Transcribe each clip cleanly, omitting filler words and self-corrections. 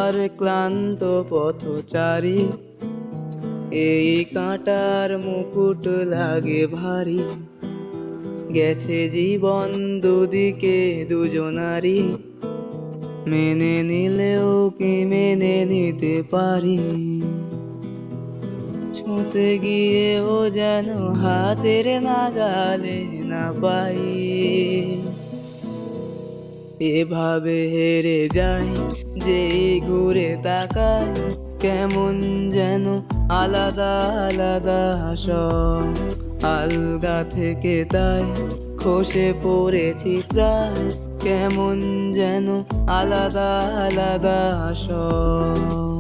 আর ক্লান্ত পথচারী, এই কাঁটার মুকুট লাগে ভারী। গেছে জীবন দুদিকে দুজনারই, মেনে নিলেও কি মেনে নিতে পারি? ছুঁতে গিয়েও যেন হাতের নাগালে না পাই। এভাবে হেরে যাই যে ঘুরে তাকাই, কেমন যেন আলাদা আলাদা সব। আলগা থেকে তাই খসে পড়েছি প্রায়, কেমন যেন আলাদা আলাদা সব।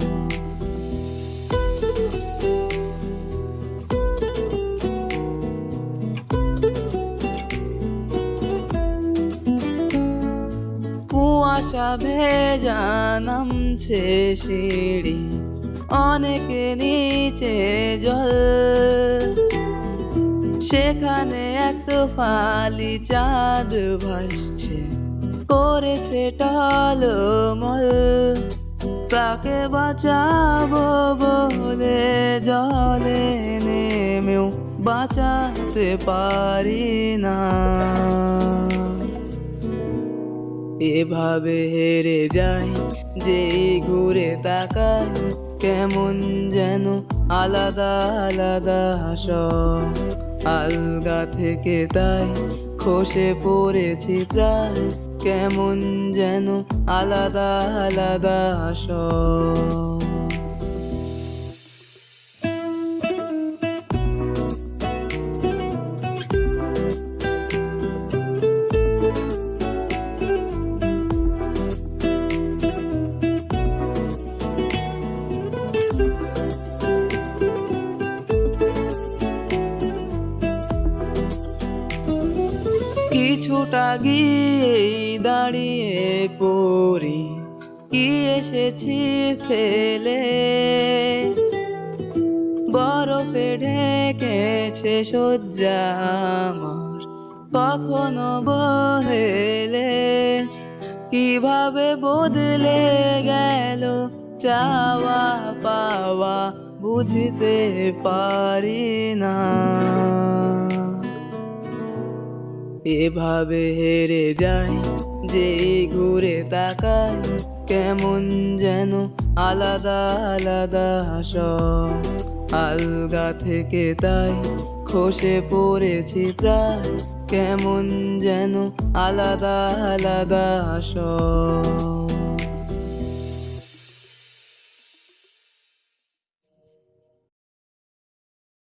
কুয়াশা ভেজা নামছে সিঁড়ি, অনেক নিচে জল। সেখানে এক ফালি চাঁদ ভাসছে, করেছে টলমল। তাকে বাঁচাবো বলে জলে নেমেও বাঁচাতে পারি না। এভাবে হেরে যাই যে ঘুরে তাকাই, কেমন যেন আলাদা আলাদা সব। আলগা থেকে তাই খসে পড়েছি প্রায়, কেমন যেন আলাদা আলাদা সব। কিছুটা গিয়েই দাঁড়িয়ে পড়ি, কি এসেছি ফেলে। বরফে ঢেকেছে শয্যা আমার, কখনো বহেলে। কিভাবে বদলে গেল চাওয়া পাওয়া, বুঝতে পারি না। এভাবে হেরে যাই যে ঘুরে তাকাই, কেমন যেন আলাদা আলাদা সব। আলগা থেকে তাই খসে পড়েছি প্রায়, কেমন যেন আলাদা আলাদা সব।